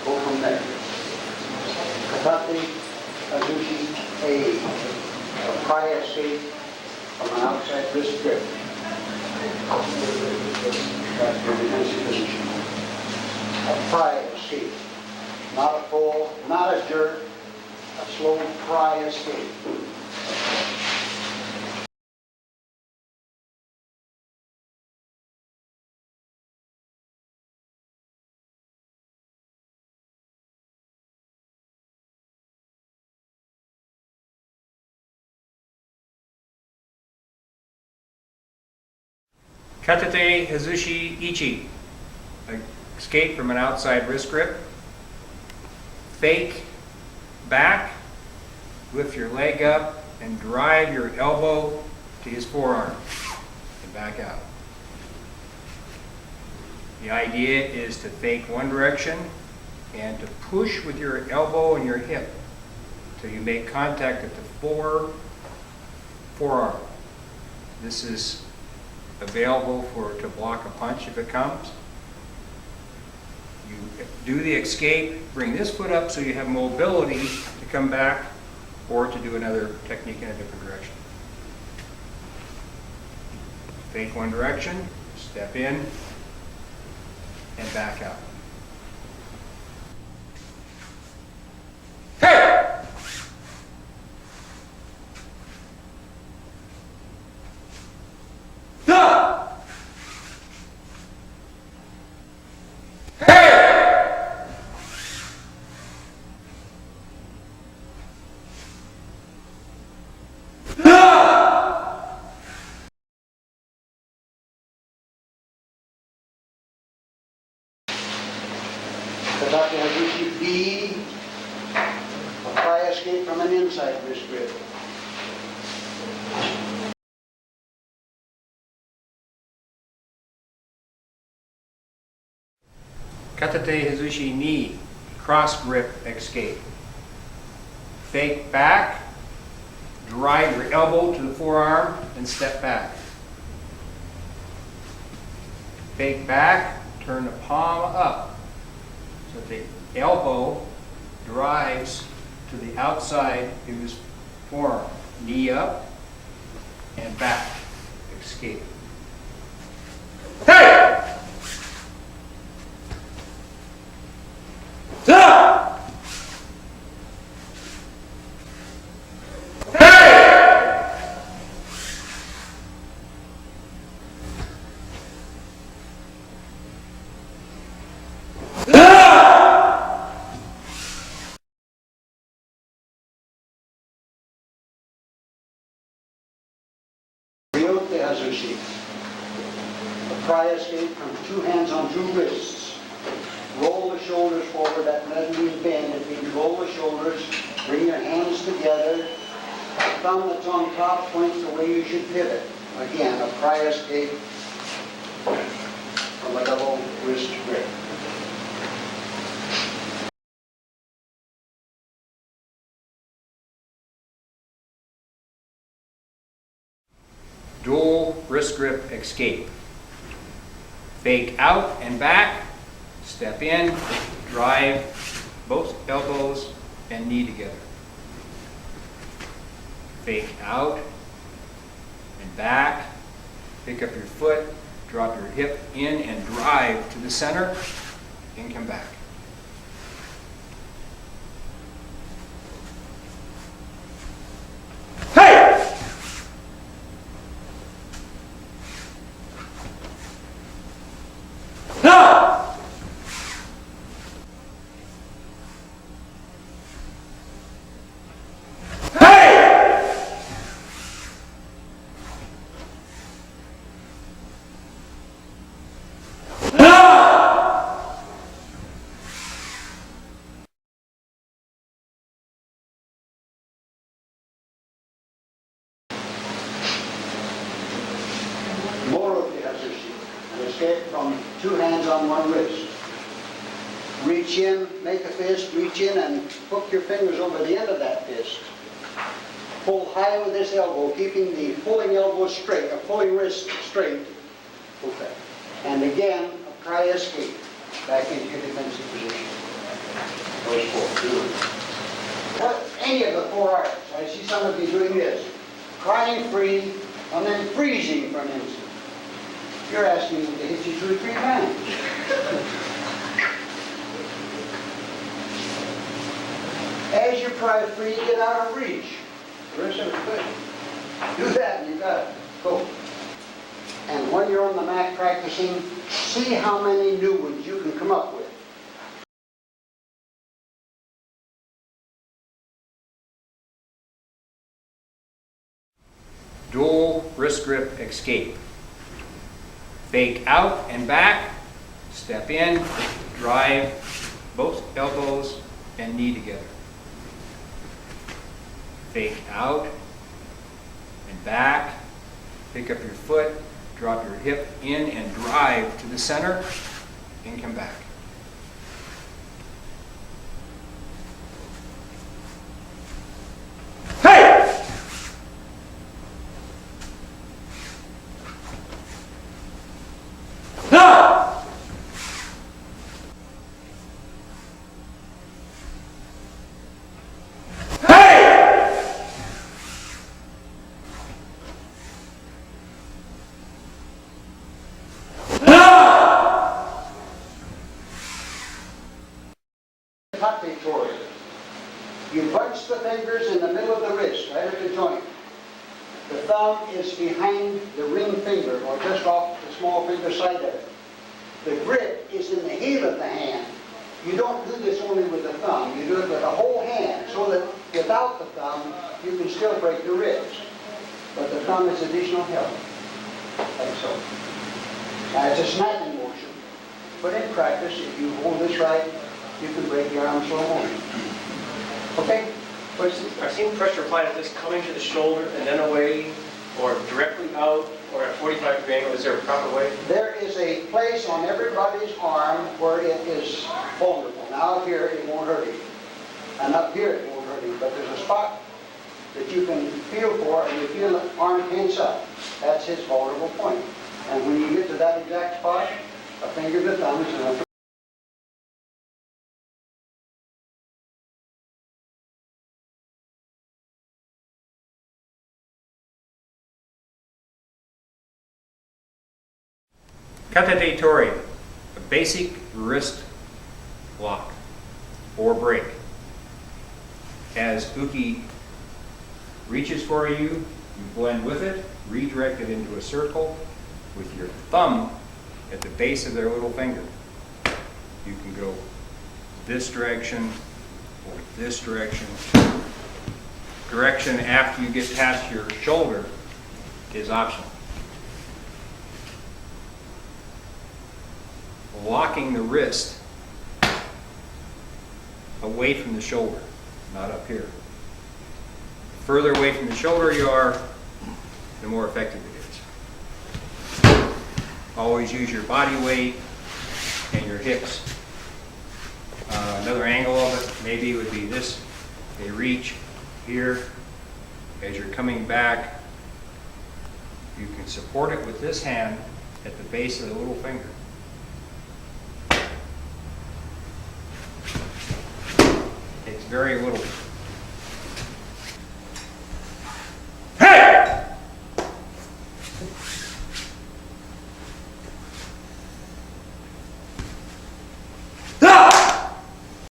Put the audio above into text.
Go from there. Katate, Azushi, a pry escape from an outside wrist grip. That's your defensive position. A pry escape. Not a pull, not a jerk, a slow pry escape. Katate Hazushi Ichi. Escape from an outside wrist grip. Fake back. Lift your leg up and drive your elbow to his forearm and back out. The idea is to fake one direction and to push with your elbow and your hip till you make contact at the forearm. This is available to block a punch if it comes. You do the escape, bring this foot up so you have mobility to come back or to do another technique in a different direction. Fake one direction, step in, and back out. Katate Hazushi B, a pry escape from an inside wrist grip. Katate Hazushi Ni, cross grip escape. Fake back, drive your elbow to the forearm and step back. Fake back, turn the palm up so the elbow drives to the outside of his forearm. Knee up and back. Escape. Hey! Hazushi. A pry escape from two hands on two wrists. Roll the shoulders forward, that knees bend. It means roll the shoulders, bring your hands together. The thumb that's on top points the way you should pivot. Again, a pry escape from a double wrist grip. Dual wrist grip escape. Fake out and back, step in, drive both elbows and knee together. Fake out and back, pick up your foot, drop your hip in and drive to the center and come back. Escape from two hands on one wrist. Reach in, make a fist, reach in and hook your fingers over the end of that fist. Pull high with this elbow, keeping the pulling elbow straight, pulling wrist straight. Okay. And again, a pry escape back into your defensive position. Those four. What, any of the four arts. I see some of you doing this. Crying free and then freezing for an instant. You're asking me to hit you 2 or 3 times. As you cry free, get out of reach. The rest of it's good. Do that and you got it. Go. And when you're on the mat practicing, see how many new ones you can come up with. Dual wrist grip escape. Fake out and back, step in, drive both elbows and knee together. Fake out and back, pick up your foot, drop your hip in and drive to the center and come back. You bunch the fingers in the middle of the wrist, right at the joint. The thumb is behind the ring finger, or just off the small finger side of it. The grip is in the heel of the hand. You don't do this only with the thumb, you do it with the whole hand, so that without the thumb, you can still break the ribs. But the thumb is additional help, like so. Now it's a snapping motion, but in practice, if you hold this right, you can break your arm slow motion. Okay? I've seen pressure applied at this coming to the shoulder and then away, or directly out, or at 45-degree angle. Is there a proper way? There is a place on everybody's arm where it is vulnerable. Now up here it won't hurt you. And up here it won't hurt you. But there's a spot that you can feel for, and you feel the arm tense up. That's his vulnerable point. And when you get to that exact spot, a finger to thumb is enough. Kata tori, a basic wrist lock or break. As Uki reaches for you, you blend with it, redirect it into a circle with your thumb at the base of their little finger. You can go this direction or this direction. Direction after you get past your shoulder is optional. Locking the wrist away from the shoulder, not up here. The further away from the shoulder you are, the more effective it is. Always use your body weight and your hips. Another angle of it maybe would be this. They reach here. As you're coming back, you can support it with this hand at the base of the little finger. Takes very little